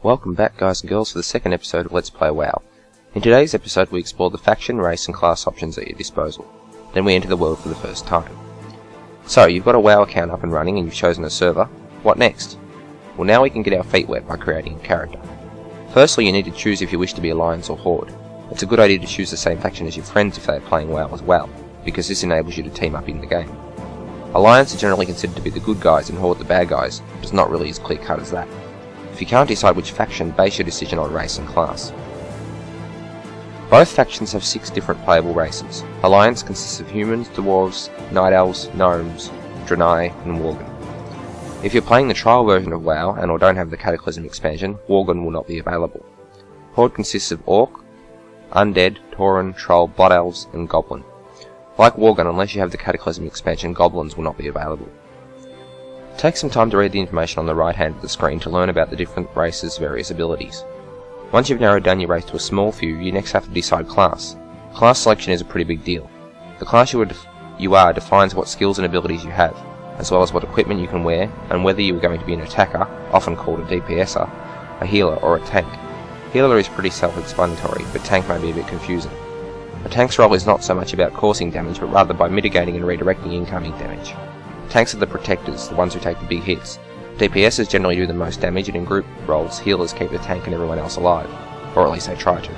Welcome back, guys and girls, for the second episode of Let's Play WoW. In today's episode we explore the faction, race and class options at your disposal. Then we enter the world for the first time. So, you've got a WoW account up and running and you've chosen a server. What next? Well, now we can get our feet wet by creating a character. Firstly, you need to choose if you wish to be Alliance or Horde. It's a good idea to choose the same faction as your friends if they are playing WoW as well, because this enables you to team up in the game. Alliance are generally considered to be the good guys and Horde the bad guys, but it's not really as clear cut as that. If you can't decide which faction, base your decision on race and class. Both factions have 6 different playable races. Alliance consists of humans, dwarves, night elves, gnomes, draenei and worgen. If you're playing the trial version of WoW and or don't have the Cataclysm expansion, worgen will not be available. Horde consists of orc, undead, tauren, troll, blood elves and goblin. Like worgen, unless you have the Cataclysm expansion, goblins will not be available. Take some time to read the information on the right hand of the screen to learn about the different races' various abilities. Once you've narrowed down your race to a small few, you next have to decide class. Class selection is a pretty big deal. The class you are defines what skills and abilities you have, as well as what equipment you can wear, and whether you are going to be an attacker, often called a DPSer, a healer or a tank. Healer is pretty self-explanatory, but tank may be a bit confusing. A tank's role is not so much about causing damage, but rather by mitigating and redirecting incoming damage. Tanks are the protectors, the ones who take the big hits. DPSers generally do the most damage, and in group roles, healers keep the tank and everyone else alive. Or at least they try to.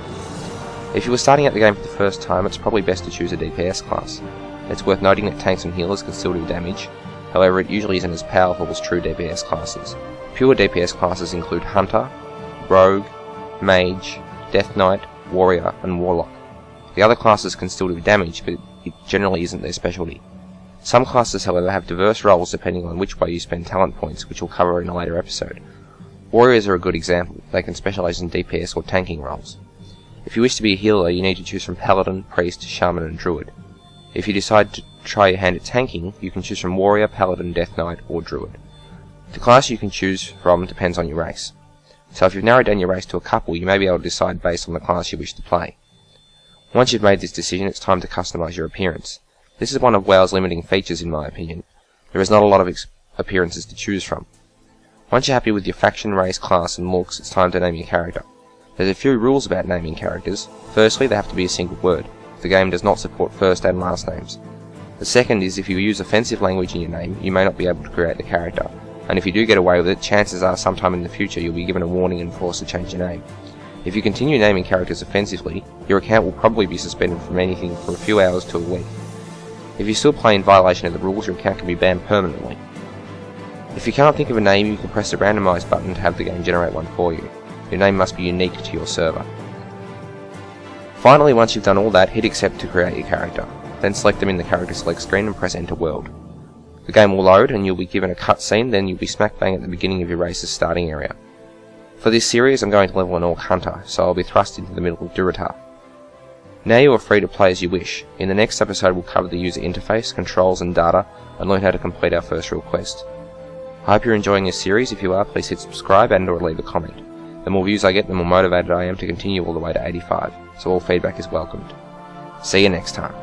If you were starting out the game for the first time, it's probably best to choose a DPS class. It's worth noting that tanks and healers can still do damage, however it usually isn't as powerful as true DPS classes. Pure DPS classes include Hunter, Rogue, Mage, Death Knight, Warrior and Warlock. The other classes can still do damage, but it generally isn't their specialty. Some classes, however, have diverse roles depending on which way you spend talent points, which we'll cover in a later episode. Warriors are a good example. They can specialise in DPS or tanking roles. If you wish to be a healer, you need to choose from Paladin, Priest, Shaman and Druid. If you decide to try your hand at tanking, you can choose from Warrior, Paladin, Death Knight or Druid. The class you can choose from depends on your race. So if you've narrowed down your race to a couple, you may be able to decide based on the class you wish to play. Once you've made this decision, it's time to customise your appearance. This is one of WoW's limiting features in my opinion. There is not a lot of appearances to choose from. Once you're happy with your faction, race, class and looks, it's time to name your character. There's a few rules about naming characters. Firstly, they have to be a single word. The game does not support first and last names. The second is if you use offensive language in your name, you may not be able to create the character. And if you do get away with it, chances are sometime in the future you'll be given a warning and forced to change your name. If you continue naming characters offensively, your account will probably be suspended from anything for a few hours to a week. If you still play in violation of the rules, your account can be banned permanently. If you can't think of a name, you can press the randomize button to have the game generate one for you. Your name must be unique to your server. Finally, once you've done all that, hit accept to create your character. Then select them in the character select screen and press enter world. The game will load and you'll be given a cutscene, then you'll be smack bang at the beginning of your race's starting area. For this series I'm going to level an Orc Hunter, so I'll be thrust into the middle of Durotar. Now you are free to play as you wish. In the next episode we'll cover the user interface, controls and data, and learn how to complete our first real quest. I hope you're enjoying this series. If you are, please hit subscribe and or leave a comment. The more views I get, the more motivated I am to continue all the way to 85, so all feedback is welcomed. See you next time.